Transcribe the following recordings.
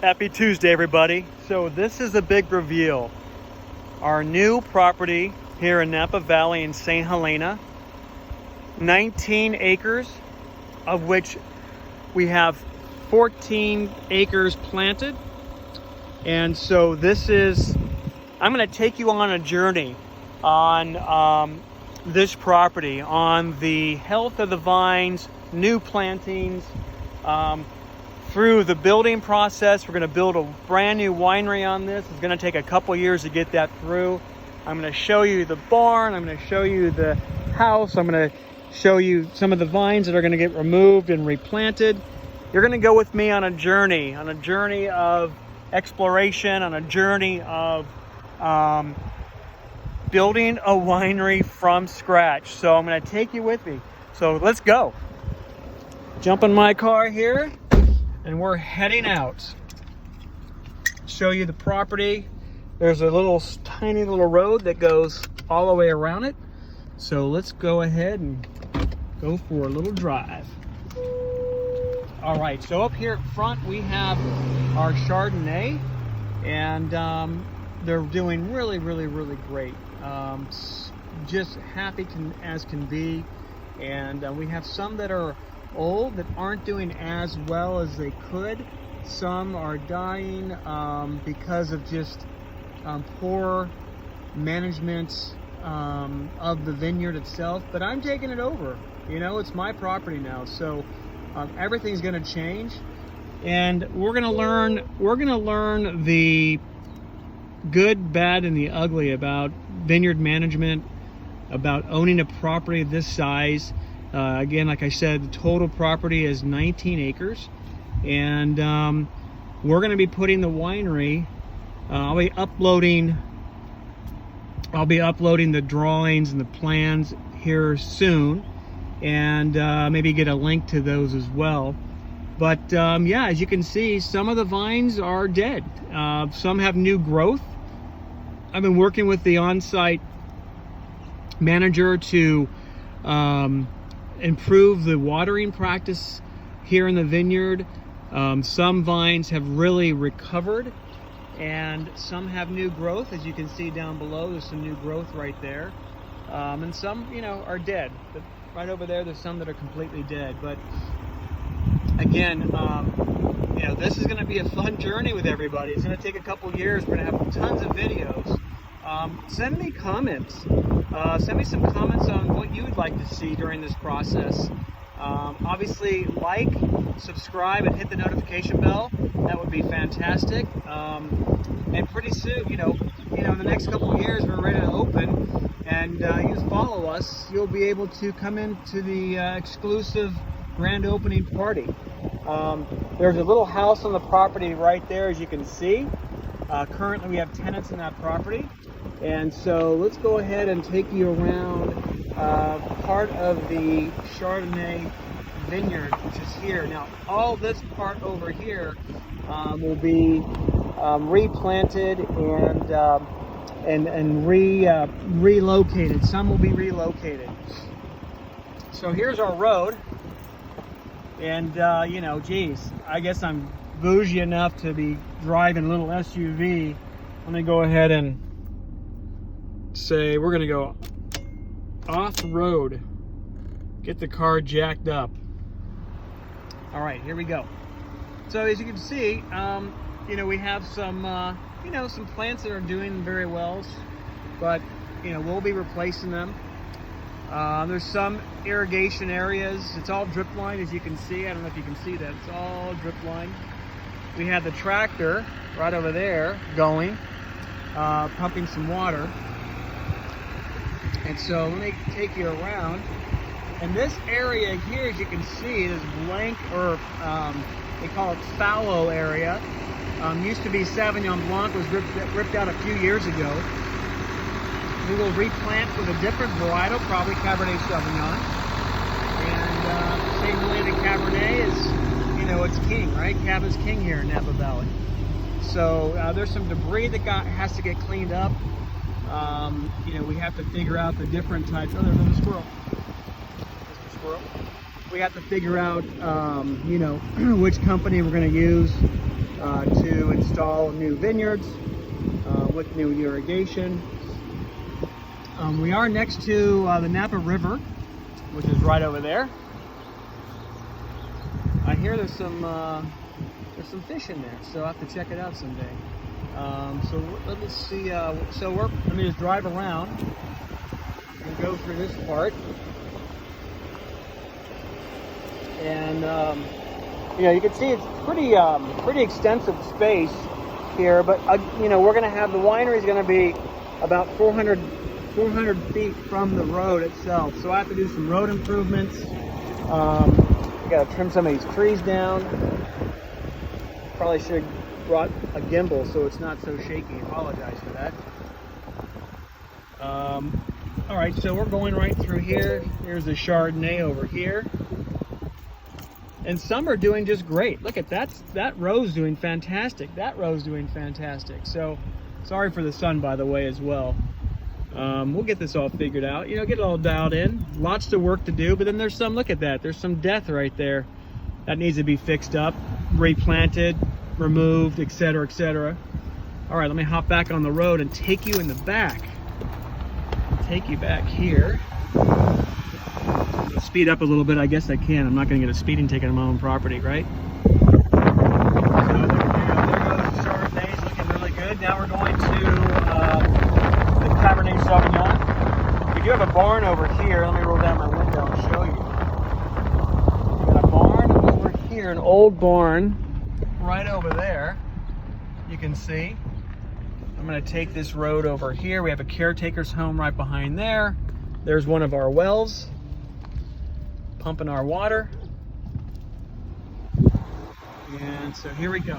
Happy Tuesday, everybody. So this is a big reveal. Our new property here in Napa Valley in St. Helena, 19 acres, of which we have 14 acres planted. And so I'm going to take you on a journey on this property, on the health of the vines, new plantings, through the building process. We're going to build a brand new winery on this. It's going to take a couple years to get that through. I'm going to show you the barn. I'm going to show you the house. I'm going to show you some of the vines that are going to get removed and replanted. You're going to go with me on a journey of exploration, on a journey of building a winery from scratch. So I'm going to take you with me. So let's go. Jump in my car here and we're heading out. Show you the property. There's a tiny little road that goes all the way around it. So let's go ahead and go for a little drive. All right, so up here front we have our Chardonnay, and they're doing really great. Just happy as can be. And we have some that are old that aren't doing as well as they could. Some are dying because of just poor management of the vineyard itself, but I'm taking it over. You know, it's my property now, so everything's going to change, and we're going to learn the good, bad, and the ugly about vineyard management, about owning a property this size. Again, like I said, the total property is 19 acres, and we're going to be putting the winery. I'll be uploading the drawings and the plans here soon, and maybe get a link to those as well. But yeah, as you can see, some of the vines are dead. Some have new growth. I've been working with the on-site manager to improve the watering practice here in the vineyard. Some vines have really recovered, and some have new growth. As you can see down below, there's some new growth right there, and some, are dead. But right over there's some that are completely dead. But again, this is going to be a fun journey with everybody. It's going to take a couple years. We're going to have tons of videos. Send me comments. Send me some comments on what you would like to see during this process. Obviously, like, subscribe, and hit the notification bell. That would be fantastic. And pretty soon, in the next couple of years, we're ready to open, and you follow us, you'll be able to come into the exclusive grand opening party. There's a little house on the property right there, as you can see. Currently, we have tenants in that property. And so let's go ahead and take you around part of the Chardonnay vineyard, which is here. Now, all this part over here will be replanted and relocated. Some will be relocated. So here's our road. And, geez, I guess I'm bougie enough to be driving a little SUV. Let me go ahead and say we're going to go off-road, get the car jacked up. All right, here we go. So as you can see, we have some some plants that are doing very well, but we'll be replacing them. There's some irrigation areas. It's all drip line, as you can see. I don't know if you can see that. It's all drip line. We have the tractor right over there going, pumping some water. And so let me take you around. And this area here, as you can see, is blank, or they call it fallow area. Used to be Sauvignon Blanc, was ripped out a few years ago. We will replant with a different varietal, probably Cabernet Sauvignon. And same way the Cabernet is, it's king, right? Cab is king here in Napa Valley. So there's some debris that has to get cleaned up. We have to figure out the different types. Oh, there's a squirrel. There's a squirrel. We have to figure out, which company we're going to use. to install new vineyards with new irrigation. We are next to the Napa River, which is right over there. I hear there's some fish in there, so I'll have to check it out someday. So let me see. Let me just drive around and go through this part. And you know, you can see it's pretty extensive space here. But you know, we're going to have the winery is going to be about 400 feet from the road itself. So I have to do some road improvements. Got to trim some of these trees down. Probably should have brought a gimbal so it's not so shaky. I apologize for that. All right, so we're going right through here. Here's the Chardonnay over here. And some are doing just great. Look at that row's doing fantastic. That row's doing fantastic. So sorry for the sun, by the way, as well. We'll get this all figured out, you know, get it all dialed in. Lots of work to do, but then there's some, look at that, there's some death right there that needs to be fixed up, replanted, removed, etc., etc. All right, let me hop back on the road and take you in the back. Take you back here. Speed up a little bit, I guess I can. I'm not going to get a speeding ticket on my own property, right? So there goes the Chardonnay's looking really good. Now we're going to Cabernet Sauvignon. We do have a barn over here. Let me roll down my window and show you. We got a barn over here, an old barn right over there. You can see. I'm going to take this road over here. We have a caretaker's home right behind there. There's one of our wells, pumping our water. And so here we go.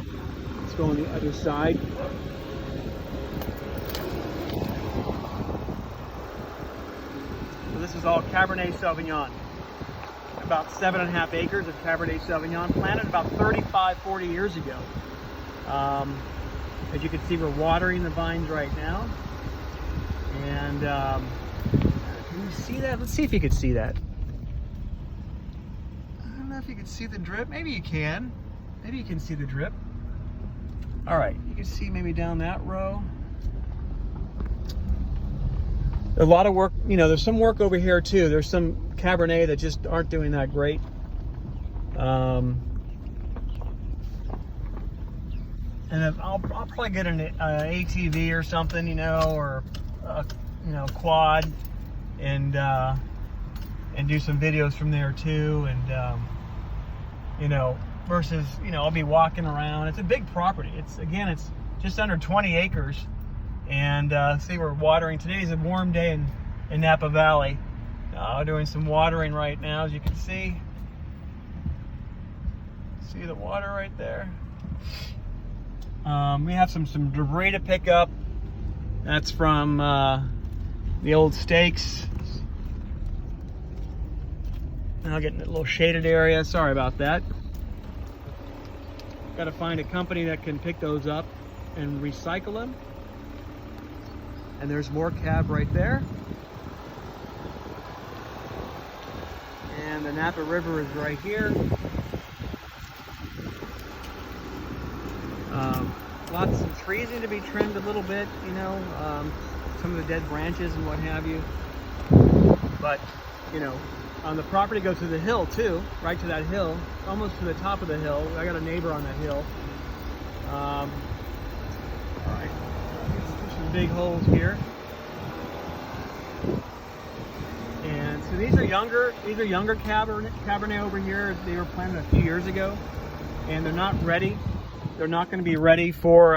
Let's go on the other side. This is all Cabernet Sauvignon. About 7.5 acres of Cabernet Sauvignon, planted about 35-40 years ago. As you can see, we're watering the vines right now. And can you see that? Let's see if you can see that. I don't know if you can see the drip. Maybe you can. Maybe you can see the drip. All right, you can see maybe down that row. A lot of work, you know, there's some work over here too. There's some Cabernet that just aren't doing that great. And I'll probably get an ATV or something, you know, or you know, quad, and do some videos from there too. And you know, versus, you know, I'll be walking around. It's a big property. It's just under 20 acres. And see, we're watering. Today's a warm day in Napa Valley. Doing some watering right now, as you can see. See the water right there. We have some debris to pick up. That's from the old steaks. And I'll get in a little shaded area. Sorry about that. Got to find a company that can pick those up and recycle them. And there's more cab right there. And the Napa River is right here. Lots of trees need to be trimmed a little bit, you know, some of the dead branches and what have you. But, you know, the property goes to the hill too, right to that hill, almost to the top of the hill. I got a neighbor on that hill. All right, there's some big holes here. And so these are younger Cabernet over here. They were planted a few years ago, and they're not ready. They're not going to be ready for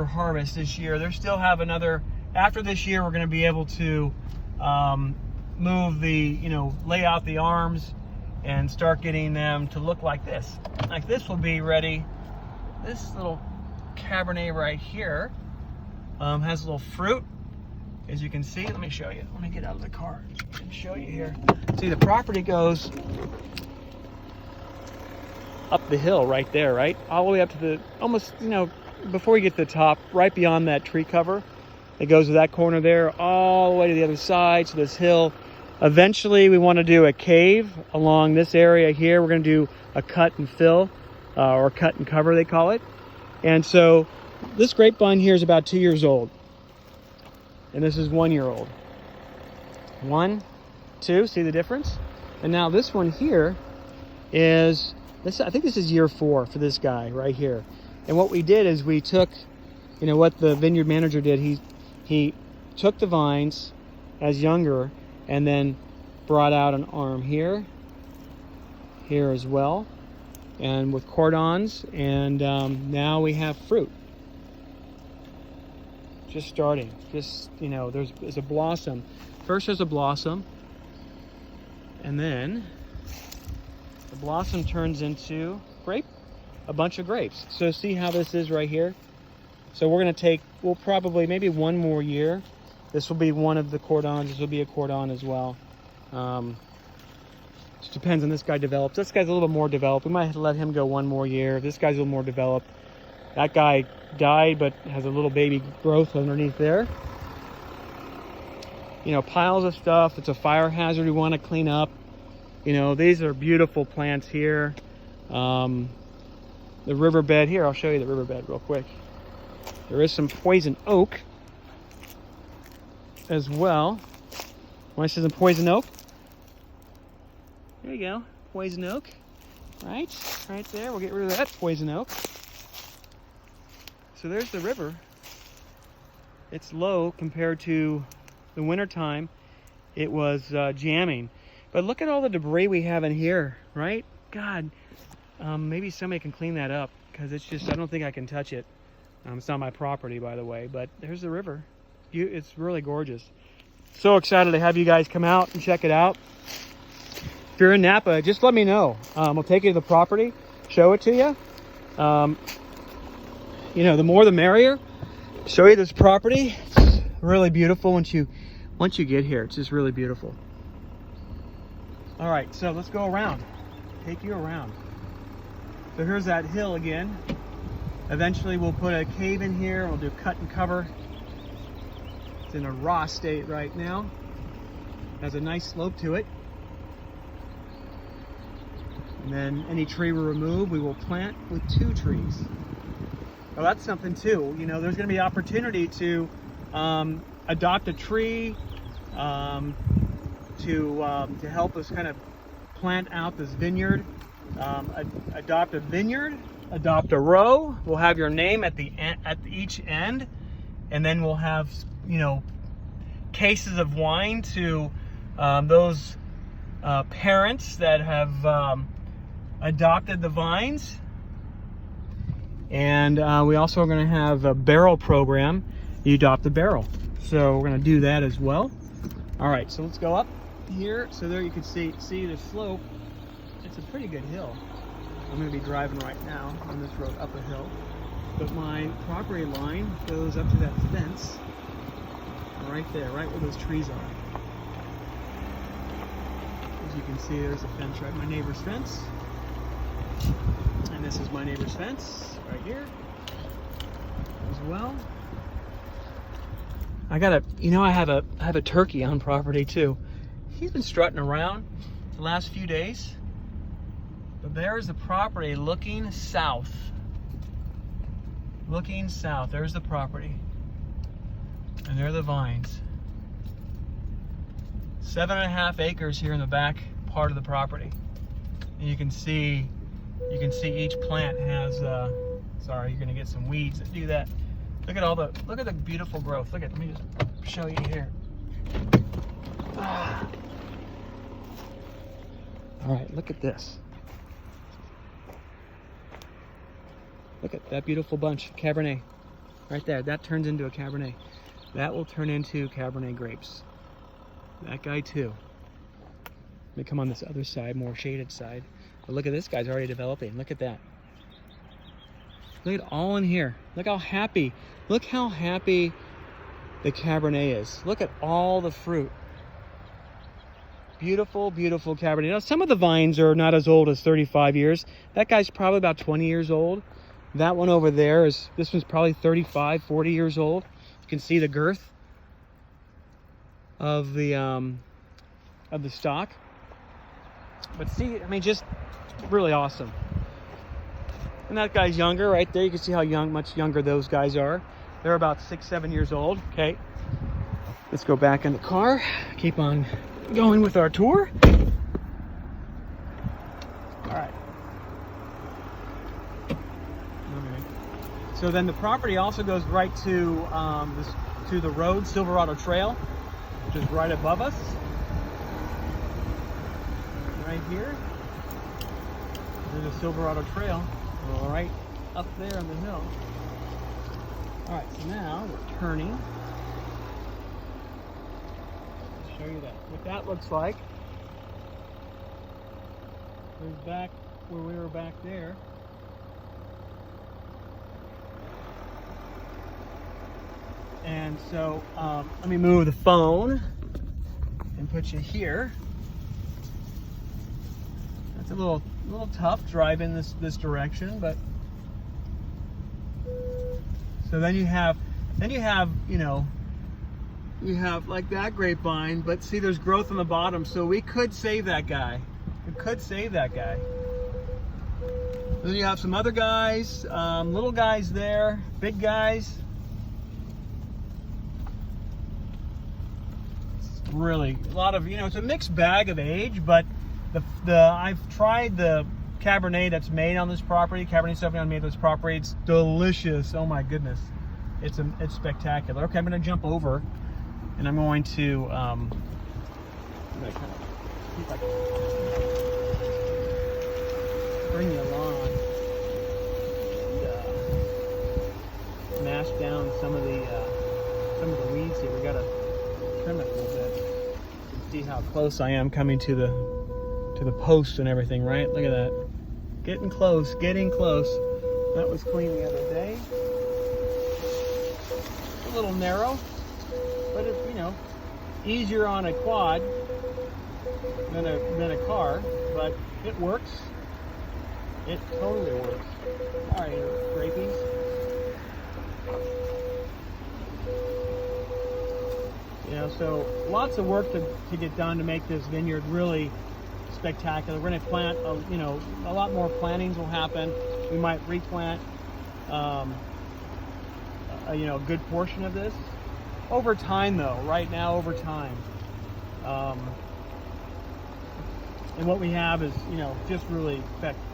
harvest this year. They still have another. After this year, we're going to be able to move the, you know, lay out the arms and start getting them to look like this. Like this will be ready. This little Cabernet right here has a little fruit, as you can see. Let me show you. Let me get out of the car and show you here. See, the property goes up the hill right there, right? All the way up to the, almost, you know, before you get to the top, right beyond that tree cover. It goes to that corner there, all the way to the other side, to this hill. Eventually, we want to do a cave along this area here. We're going to do a cut and fill. or cut and cover they call it. And so this grapevine here is about 2 years old, and this is 1 year old. 1, 2, see the difference? And now this one here is this. I think this is year 4 for this guy right here. And what we did is we took, you know, what the vineyard manager did. He took the vines as younger and then brought out an arm here as well, and with cordons, and now we have fruit just starting. Just, you know, there's a blossom. First there's a blossom, and then the blossom turns into a bunch of grapes. So see how this is right here? So we're gonna take, we'll probably maybe 1 more year. This will be one of the cordons. This will be a cordon as well. Just depends on this guy develops. This guy's a little bit more developed. We might let him go 1 more year. This guy's a little more developed. That guy died, but has a little baby growth underneath there. You know, piles of stuff. It's a fire hazard we want to clean up. You know, these are beautiful plants here. The riverbed here, I'll show you the riverbed real quick. There is some poison oak as well. Want to see some poison oak? There you go, poison oak. Right there, we'll get rid of that poison oak. So there's the river. It's low compared to the winter time. It was jamming. But look at all the debris we have in here, right? God, maybe somebody can clean that up, because it's just, I don't think I can touch it. It's not my property, by the way, but there's the river. It's really gorgeous. So excited to have you guys come out and check it out. If you're in Napa, just let me know. We'll take you to the property, show it to you. You know, the more the merrier. Show you this property. It's really beautiful once you get here. It's just really beautiful. All right, so let's go around. Take you around. So here's that hill again. Eventually we'll put a cave in here. We'll do cut and cover. It's in a raw state right now. Has a nice slope to it. And then any tree we remove, we will plant with 2 trees. Well, that's something too. You know, there's going to be opportunity to adopt a tree to help us kind of plant out this vineyard. Adopt a vineyard, adopt a row. We'll have your name at each end, and then we'll have, you know, cases of wine to those parents that have adopted the vines. And we also are going to have a barrel program. You adopt the barrel. So we're going to do that as well. All right, so let's go up here. So there you can see the slope. It's a pretty good hill. I'm going to be driving right now on this road up a hill. But my property line goes up to that fence right there, right where those trees are. As you can see, there's a fence, right? My neighbor's fence. And this is my neighbor's fence right here as well. I have a turkey on property too. He's been strutting around the last few days. But there's the property looking south. Looking south, there's the property. And there are the vines. 7.5 acres here in the back part of the property. And you can see each plant has sorry, you're gonna get some weeds that do that. Look at the beautiful growth. Let me just show you here. All right, look at this. Look at that beautiful bunch, Cabernet, right there. That turns into a Cabernet. That will turn into Cabernet grapes. That guy too. Let me come on this other side, more shaded side. But look at this guy's already developing. Look at that. Look at all in here. Look how happy the Cabernet is. Look at all the fruit. Beautiful, beautiful Cabernet. Now, some of the vines are not as old as 35 years. That guy's probably about 20 years old. That one over there this one's probably 35, 40 years old. You can see the girth of the stalk. But see, I mean, just really awesome. And that guy's younger right there. You can see how much younger those guys are. They're about 6-7 years old. Okay, let's go back in the car. Keep on going with our tour. All right. So then the property also goes right to the road, Silverado Trail, which is right above us. Right here. There's a Silverado Trail right up there on the hill. All right, so now we're turning. I'll show you what that looks like. There's back where we were back there. And so let me move the phone and put you here. It's a little tough driving this direction, but so then you have you have like that grapevine, but see there's growth on the bottom, so we could save that guy. We could save that guy. Then you have some other guys, little guys there, big guys. It's really a lot of, it's a mixed bag of age, but I've tried the Cabernet that's made on this property, Cabernet Sauvignon made on this property. It's delicious. Oh my goodness, it's spectacular. Okay, I'm going to jump over, and I'm going to I'm going to kind of see if I can bring you along and mash down some of the weeds here. We got to trim it a little bit. You can see how close I am coming to the post and everything, right? Look at that. Getting close, getting close. That was clean the other day. A little narrow, but it's, easier on a quad than a car, but it works. It totally works. All right, grapies. So lots of work to get done to make this vineyard really spectacular. We're going to plant, a lot more plantings will happen. We might replant, a good portion of this over time, though. Right now, over time, and what we have is, just really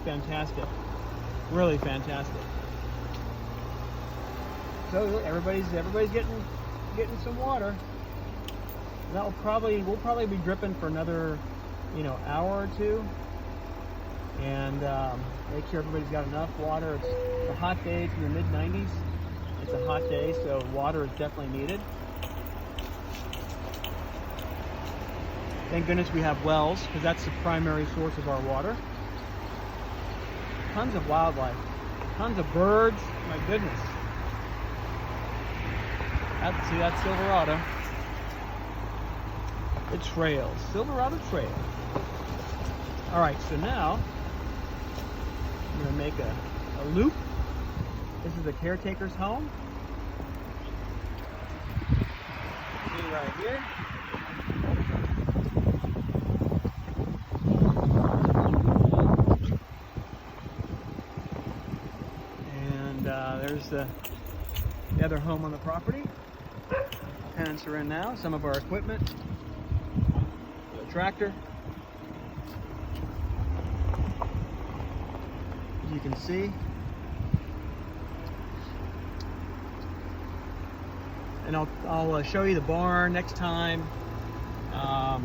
fantastic, really fantastic. So everybody's getting some water. We'll probably be dripping for another hour or two, and make sure everybody's got enough water. It's a hot day. It's in the mid-90s. It's a hot day, so water is definitely needed. Thank goodness we have wells, because that's the primary source of our water. Tons of wildlife, tons of birds. My goodness. That's Silverado. The trails, Silverado Trail. All right, so now I'm going to make a loop. This is the caretaker's home. See right here. And there's the other home on the property. Tenants are in now. Some of our equipment. Tractor. As you can see, and I'll show you the barn next time. I'll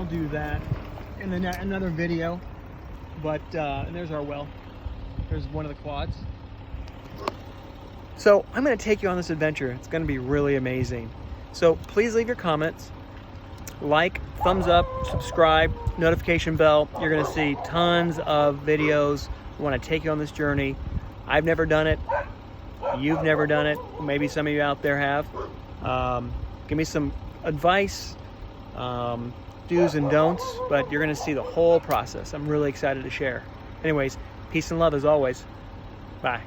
do that in another video. But and there's our well. There's one of the quads. So I'm going to take you on this adventure. It's going to be really amazing. So please leave your comments. Like, thumbs up, subscribe, notification bell. You're going to see tons of videos. We want to take you on this journey. I've never done it. You've never done it. Maybe some of you out there have. Give me some advice, do's and don'ts, but you're going to see the whole process. I'm really excited to share. Anyways, peace and love as always. Bye.